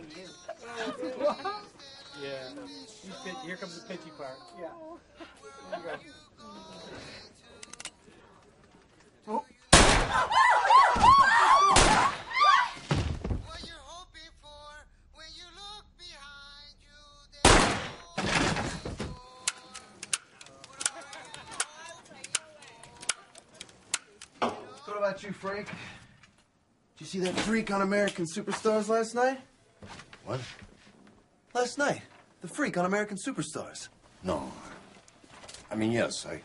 like you. Yeah. He's pitchy. Here comes the pitchy part. Yeah. There you go. Oh. What about you, Frank? Did you see that freak on American Superstars last night? What? Last night. The freak on American Superstars. No. I mean, yes, I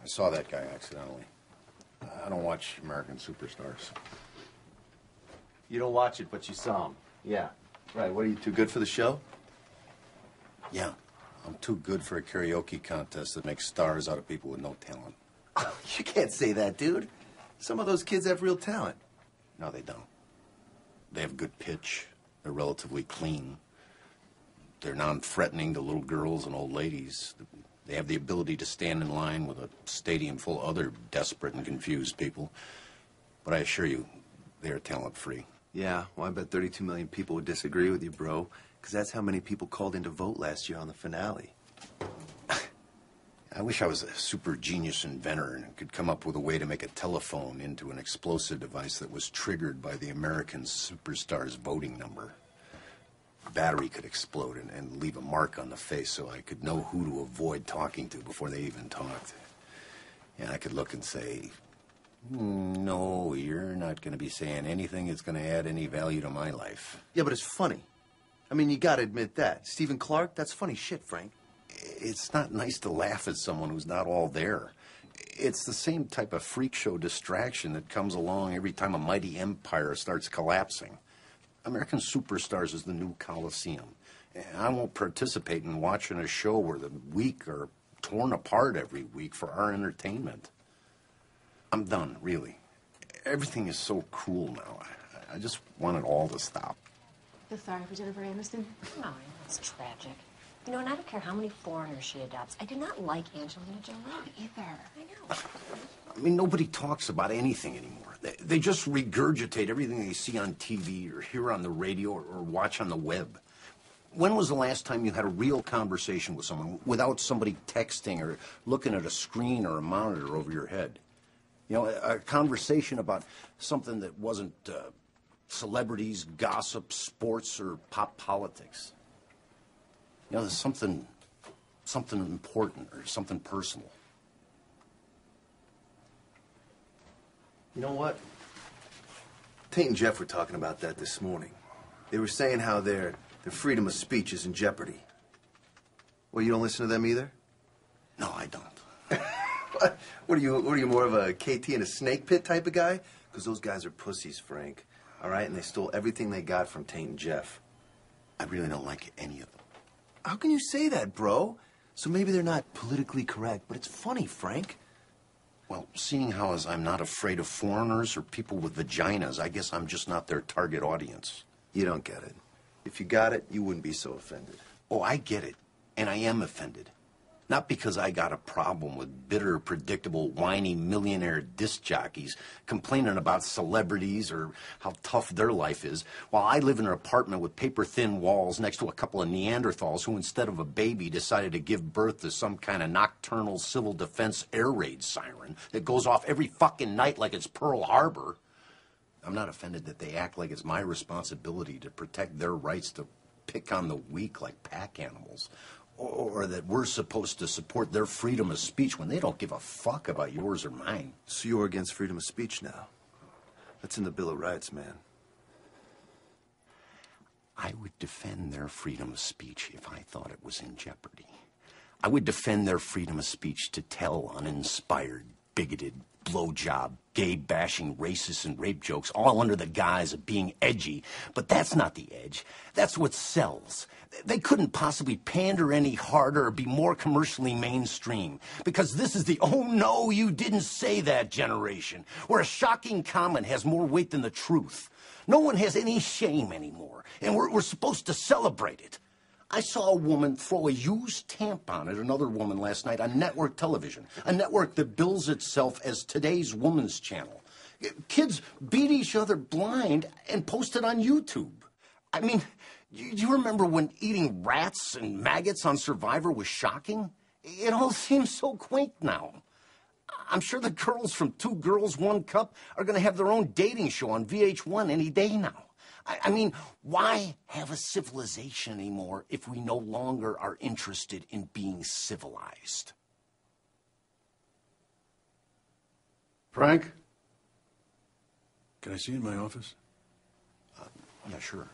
saw that guy accidentally. I don't watch American Superstars. You don't watch it, but you saw him. Yeah. Right. What, are you too good for the show? Yeah. I'm too good for a karaoke contest that makes stars out of people with no talent. You can't say that, dude. Some of those kids have real talent. No, they don't. They have good pitch. They're relatively clean. They're non-threatening to little girls and old ladies. They have the ability to stand in line with a stadium full of other desperate and confused people. But I assure you, they're talent-free. Yeah, well, I bet 32 million people would disagree with you, bro. Because that's how many people called in to vote last year on the finale. I wish I was a super genius inventor and could come up with a way to make a telephone into an explosive device that was triggered by the American Superstars voting number. The battery could explode and leave a mark on the face so I could know who to avoid talking to before they even talked. And I could look and say, no, you're not going to be saying anything that's going to add any value to my life. Yeah, but it's funny. I mean, you gotta admit that. Stephen Clark, that's funny shit, Frank. It's not nice to laugh at someone who's not all there. It's the same type of freak show distraction that comes along every time a mighty empire starts collapsing. American Superstars is the new Coliseum. I won't participate in watching a show where the weak are torn apart every week for our entertainment. I'm done, really. Everything is so cruel now. I just want it all to stop. Feel sorry for Jennifer Aniston? No, I know it's tragic. You know, and I don't care how many foreigners she adopts. I do not like Angelina Jolie either. I know. I mean, nobody talks about anything anymore. They just regurgitate everything they see on TV or hear on the radio or watch on the web. When was the last time you had a real conversation with someone without somebody texting or looking at a screen or a monitor over your head? You know, a conversation about something that wasn't celebrities, gossip, sports, or pop politics. You know, there's something important or something personal. You know what? Tate and Jeff were talking about that this morning. They were saying how their freedom of speech is in jeopardy. Well, you don't listen to them either? No, I don't. What are you more of a KT in a snake pit type of guy? Because those guys are pussies, Frank. All right? And they stole everything they got from Tate and Jeff. I really don't like any of them. How can you say that, bro? So maybe they're not politically correct, but it's funny, Frank. Well, seeing how as I'm not afraid of foreigners or people with vaginas, I guess I'm just not their target audience. You don't get it. If you got it, you wouldn't be so offended. Oh, I get it. And I am offended. Not because I got a problem with bitter, predictable, whiny millionaire disc jockeys complaining about celebrities or how tough their life is, while I live in an apartment with paper-thin walls next to a couple of Neanderthals who, instead of a baby, decided to give birth to some kind of nocturnal civil defense air raid siren that goes off every fucking night like it's Pearl Harbor. I'm not offended that they act like it's my responsibility to protect their rights to pick on the weak like pack animals. Or that we're supposed to support their freedom of speech when they don't give a fuck about yours or mine. So you're against freedom of speech now? That's in the Bill of Rights, man. I would defend their freedom of speech if I thought it was in jeopardy. I would defend their freedom of speech to tell uninspired, bigoted, blowjob, gay-bashing, racist, and rape jokes, all under the guise of being edgy. But that's not the edge. That's what sells. They couldn't possibly pander any harder or be more commercially mainstream, because this is the "oh no, you didn't say that" generation, where a shocking comment has more weight than the truth. No one has any shame anymore, and we're supposed to celebrate it. I saw a woman throw a used tampon at another woman last night on network television, a network that bills itself as today's woman's channel. Kids beat each other blind and post it on YouTube. I mean, You remember when eating rats and maggots on Survivor was shocking? It all seems so quaint now. I'm sure the girls from Two Girls, One Cup are going to have their own dating show on VH1 any day now. I mean, why have a civilization anymore if we no longer are interested in being civilized? Frank? Can I see you in my office? Yeah, sure.